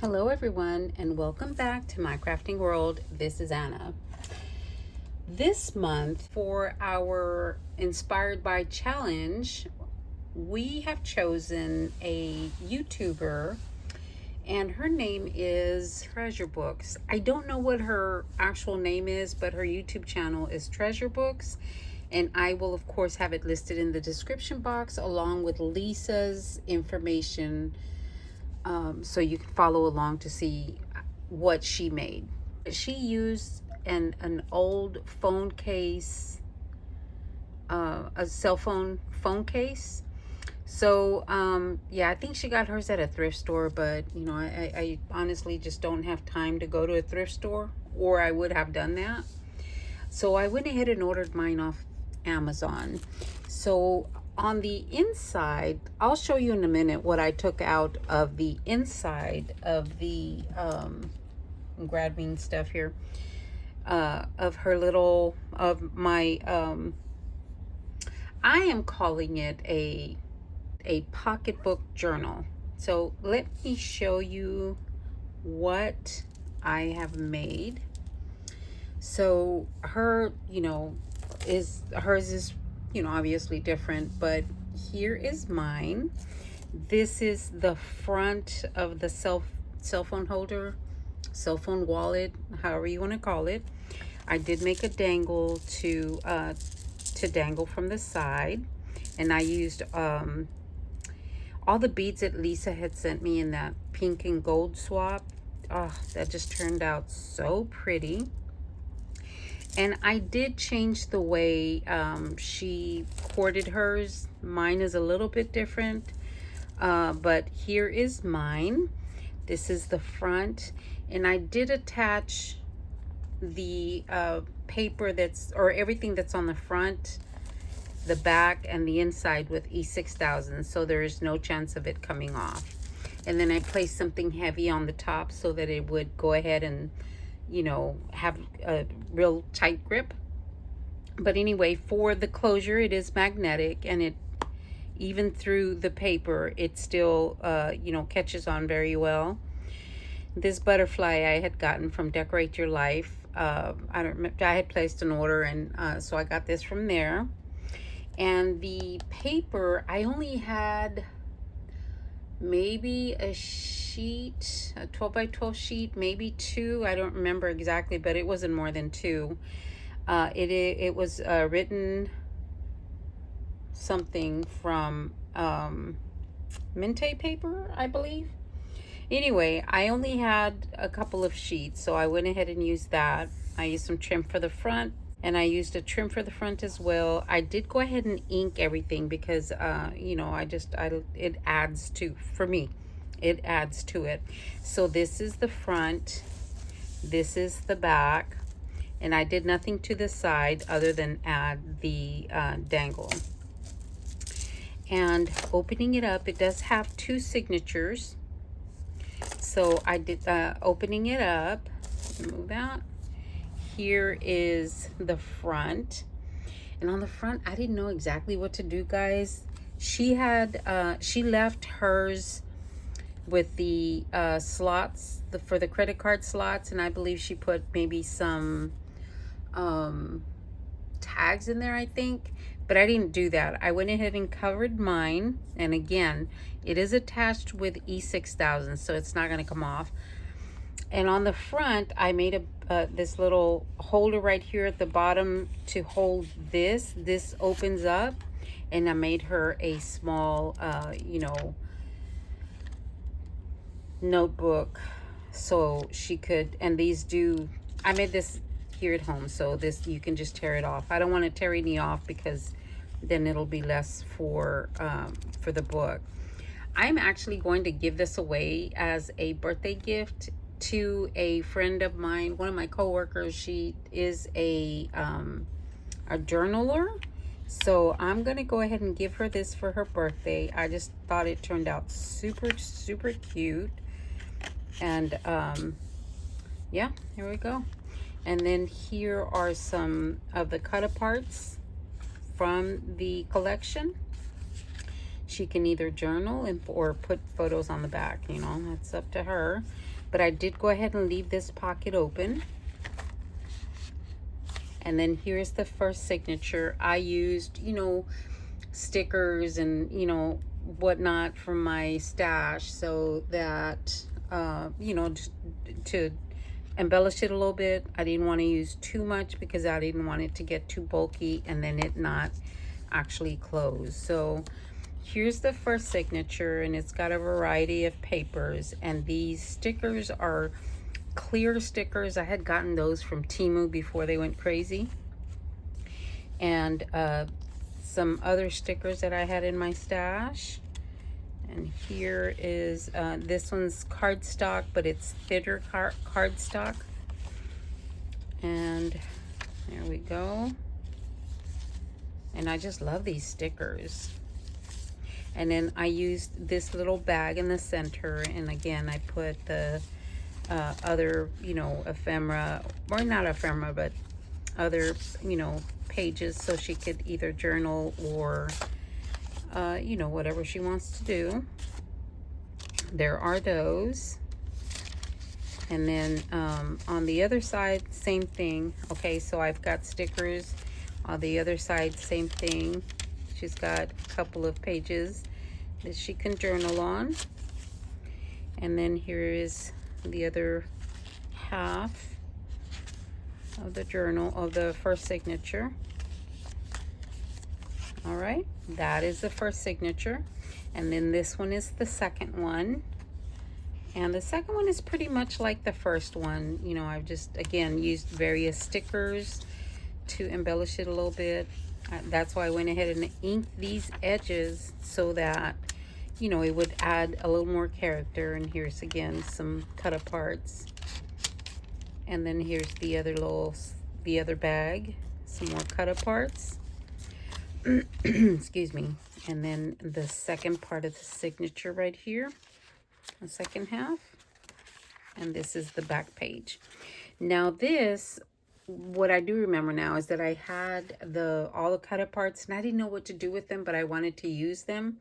Hello everyone and welcome back to my crafting world. This is Anna. This month for our Inspired by Challenge, we have chosen a YouTuber and her name is Treasure Books. I don't know what her actual name is, but her YouTube channel is Treasure Books, and I will of course have it listed in the description box along with Lisa's information, so you can follow along to see what she made. She used an old phone case, a cell phone case. So yeah, I think she got hers at a thrift store, but you know, I honestly just don't have time to go to a thrift store, or I would have done that. So I went ahead and ordered mine off Amazon. So on the inside, I'll show you in a minute what I took out of the inside of the grabbing stuff here, of her little, of my, I am calling it a pocketbook journal. So let me show you what I have made. So her, hers is, obviously different, but here is mine. This is the front of the cell phone holder, cell phone wallet, however you want to call it. I did make a dangle to dangle from the side, and I used all the beads that Lisa had sent me in that pink and gold swap. Oh, that just turned out so pretty. And I did change the way she corded hers. Mine is a little bit different, but here is mine. This is the front, and I did attach the paper or everything that's on the front, the back, and the inside with E6000, so there is no chance of it coming off. And then I placed something heavy on the top so that it would go ahead and have a real tight grip. But anyway, for the closure, it is magnetic, and it, even through the paper, it still catches on very well. This butterfly I had gotten from Decorate Your Life. I had placed an order, and so I got this from there. And the paper, I only had maybe a sheet, a 12 by 12 sheet, maybe two. I don't remember exactly, but it wasn't more than two. It was written something from Minte paper, I believe. Anyway, I only had a couple of sheets, so I went ahead and used that. I used some trim for the front, and I used a trim for the front as well. I did go ahead and ink everything because it adds to, for me, it adds to it. So this is the front, this is the back, and I did nothing to the side other than add the dangle. And opening it up, it does have two signatures. So I did opening it up, move that. Here is the front, and on the front I didn't know exactly what to do, guys. She had she left hers with the slots, for the credit card slots, and I believe she put maybe some tags in there, I think, but I didn't do that. I went ahead and covered mine, and again, it is attached with E6000, so it's not going to come off. And on the front, I made this little holder right here at the bottom to hold this. This opens up, and I made her a small, notebook, so she could. And these do. I made this here at home, so this, you can just tear it off. I don't want to tear any off because then it'll be less for the book. I'm actually going to give this away as a birthday gift to a friend of mine, one of my coworkers. She is a journaler, so I'm gonna go ahead and give her this for her birthday. I just thought it turned out super cute, and yeah, here we go. And then here are some of the cut aparts from the collection. She can either journal or put photos on the back, that's up to her. but I did go ahead and leave this pocket open. And then here's the first signature. I used, you know, stickers and, you know, whatnot from my stash, so that, you know, just to embellish it a little bit. I didn't want to use too much because I didn't want it to get too bulky and then it not actually close. So here's the first signature, and it's got a variety of papers, and these stickers are clear stickers. I had gotten those from Temu before they went crazy. And some other stickers that I had in my stash. And here is, this one's cardstock, but it's thicker cardstock. And there we go. And I just love these stickers. And then I used this little bag in the center, and again I put the other, you know, ephemera, or not ephemera, but other, you know, pages, so she could either journal or you know, whatever she wants to do. There are those. And then on the other side, same thing. Okay, so I've got stickers. On the other side, same thing. She's got a couple of pages that she can journal on. And then here is the other half of the journal, of the first signature. All right, that is the first signature. And then this one is the second one. And the second one is pretty much like the first one. You know, I've just, again, used various stickers to embellish it a little bit. That's why I went ahead and inked these edges so that, you know, it would add a little more character. And here's again some cut aparts. And then here's the other bag, some more cut aparts. Excuse me. And then the second part of the signature right here, the second half. And this is the back page. Now this, what I do remember now is that I had all the cut aparts, and I didn't know what to do with them, but I wanted to use them.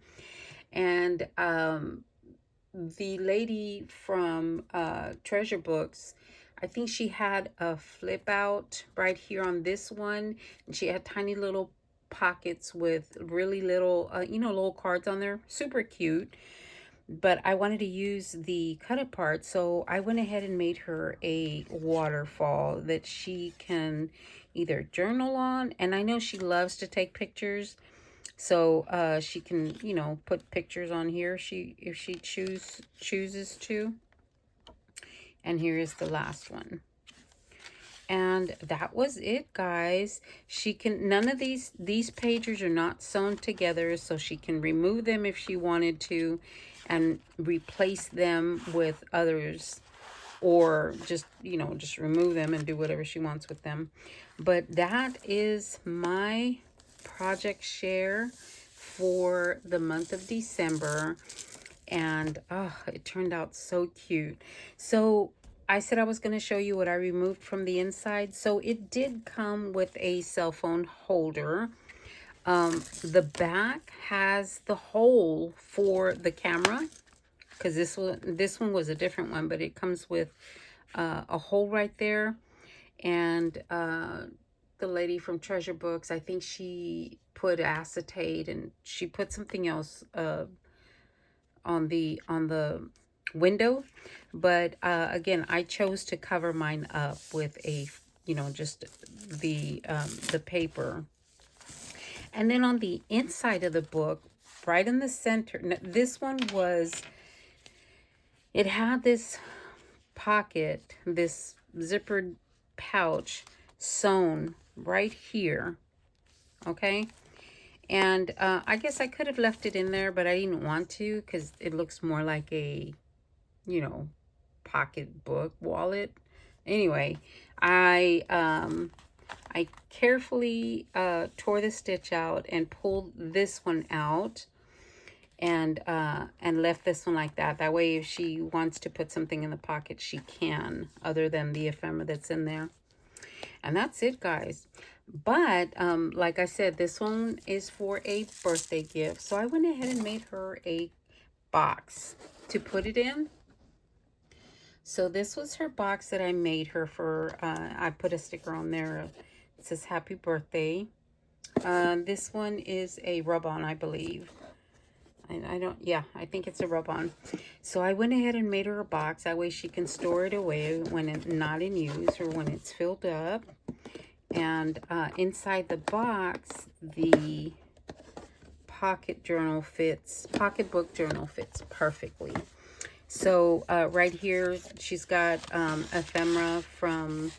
And the lady from Treasure Books, I think she had a flip out right here on this one, and she had tiny little pockets with really little, you know, little cards on there. Super cute. But I wanted to use the cut apart, so I went ahead and made her a waterfall that she can either journal on, and I know she loves to take pictures, so she can, you know, put pictures on here if she chooses to. And here is the last one. And that was it, guys. She can, none of these pages are not sewn together, so she can remove them if she wanted to and replace them with others, or just, you know, just remove them and do whatever she wants with them. But that is my project share for the month of December. And it turned out so cute. So I said I was going to show you what I removed from the inside. So it did come with a cell phone holder. The back has the hole for the camera, because this one was a different one, but it comes with a hole right there. And the lady from Treasure Books, I think she put acetate, and she put something else on the window. But again, I chose to cover mine up with a, you know, just the paper. And then on the inside of the book, right in the center, this one was, it had this pocket, this zippered pouch sewn right here. Okay. And I guess I could have left it in there, but I didn't want to, because it looks more like a, you know, pocketbook wallet. Anyway, I carefully tore the stitch out and pulled this one out, and left this one like that. That way, if she wants to put something in the pocket, she can, other than the ephemera that's in there. And that's it, guys. But like I said, this one is for a birthday gift, so I went ahead and made her a box to put it in. So this was her box that I made her for. I put a sticker on there. It says happy birthday. This one is a rub-on, I believe. I don't, yeah, I think it's a rub-on. So I went ahead and made her a box. That way she can store it away when it's not in use or when it's filled up. And inside the box, the pocketbook journal fits perfectly. So right here, she's got ephemera from,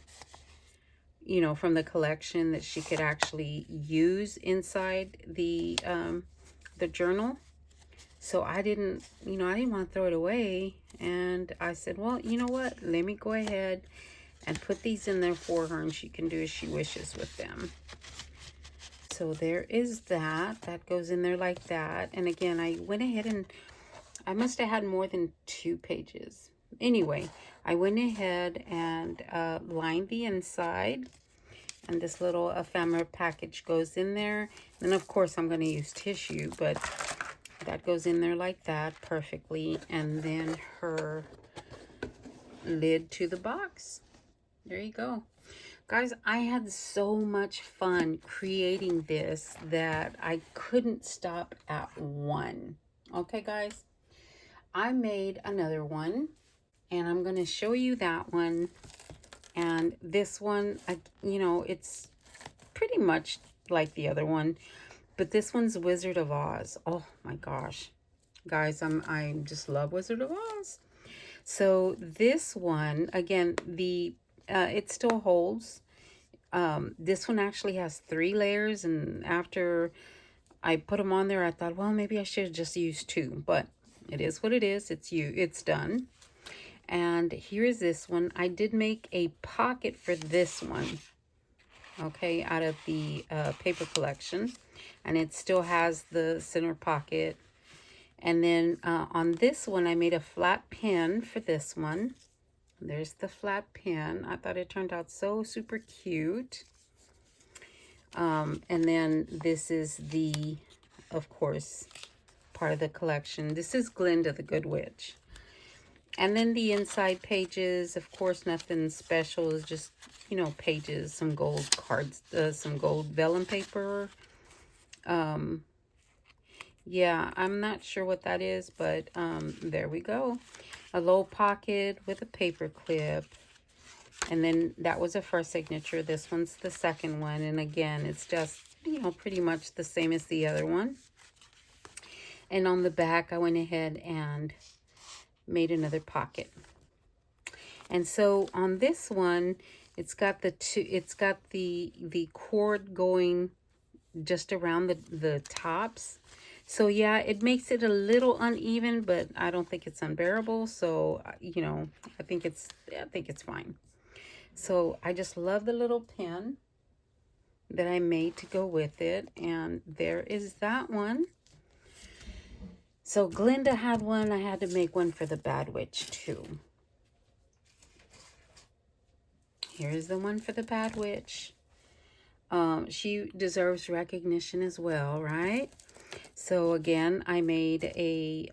from the collection that she could actually use inside the journal. So I didn't want to throw it away. And I said, well, you know what? Let me go ahead and put these in there for her, and she can do as she wishes with them. So there is that. That goes in there like that. And again, I went ahead and I must have had more than 2 pages. Anyway, I went ahead and lined the inside. And this little ephemera package goes in there. And of course, I'm going to use tissue, but that goes in there like that perfectly. And then her lid to the box. There you go. Guys, I had so much fun creating this that I couldn't stop at one. Okay, guys? I made another one, and I'm going to show you that one. And this one, it's pretty much like the other one, but this one's Wizard of Oz. Oh my gosh. Guys, I just love Wizard of Oz. So this one, again, it still holds. This one actually has 3 layers, and after I put them on there, I thought, well, maybe I should have just used 2, but it is what it is. It's done. And here is this one. I did make a pocket for this one, okay, out of the paper collection, and it still has the center pocket. And then on this one, I made a flat pin for this one. There's the flat pin. I thought it turned out so super cute. And then this is of course, part of the collection. This is Glinda the Good Witch. And then the inside pages, of course, nothing special. It's just, pages, some gold cards, some gold vellum paper. Yeah, I'm not sure what that is, but there we go. A low pocket with a paper clip. And then that was a first signature. This one's the second one. And again, it's just, pretty much the same as the other one. And on the back, I went ahead and made another pocket. And so on this one, it's got the cord going just around the tops. So yeah, it makes it a little uneven, but I don't think it's unbearable. So, I think it's fine. So I just love the little pin that I made to go with it. And there is that one. So Glinda had one. I had to make one for the Bad Witch too. Here's the one for the Bad Witch. She deserves recognition as well, right? So again, I made a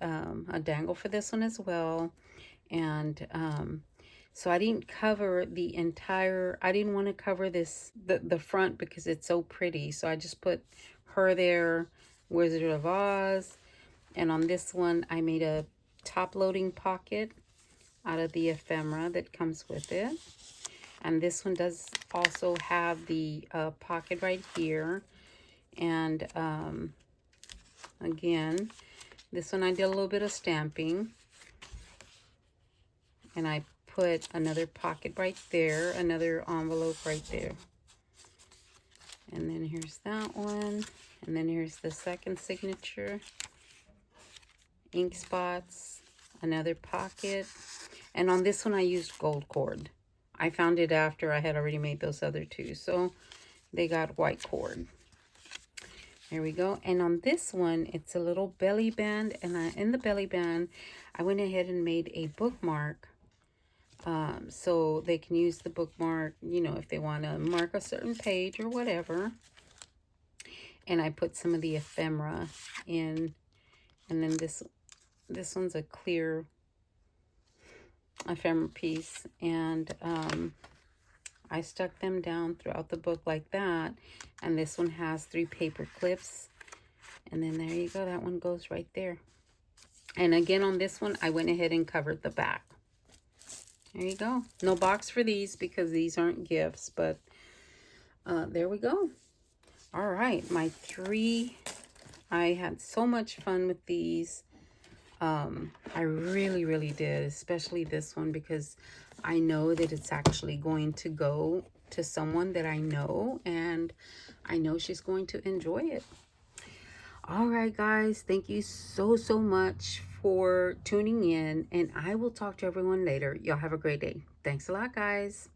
dangle for this one as well. And so I didn't cover the entire, I didn't want to cover the front because it's so pretty. So I just put her there, Wizard of Oz. And on this one, I made a top loading pocket out of the ephemera that comes with it. And this one does also have the pocket right here. And again, this one I did a little bit of stamping. And I put another pocket right there, another envelope right there. And then here's that one. And then here's the second signature. Ink spots, another pocket. And on this one I used gold cord. I found it after I had already made those other 2. So they got white cord. There we go. And on this one, it's a little belly band. And in the belly band, I went ahead and made a bookmark. So they can use the bookmark, if they want to mark a certain page or whatever. And I put some of the ephemera in. And then this one's a clear ephemera piece, and I stuck them down throughout the book like that. And this one has 3 paper clips, and then there you go, that one goes right there. And again, on this one, I went ahead and covered the back. There you go. No box for these because these aren't gifts, but there we go. All right, my 3. I had so much fun with these. I really, really did, especially this one, because I know that it's actually going to go to someone that I know, and I know she's going to enjoy it. All right, guys, thank you so, so much for tuning in, and I will talk to everyone later. Y'all have a great day. Thanks a lot, guys.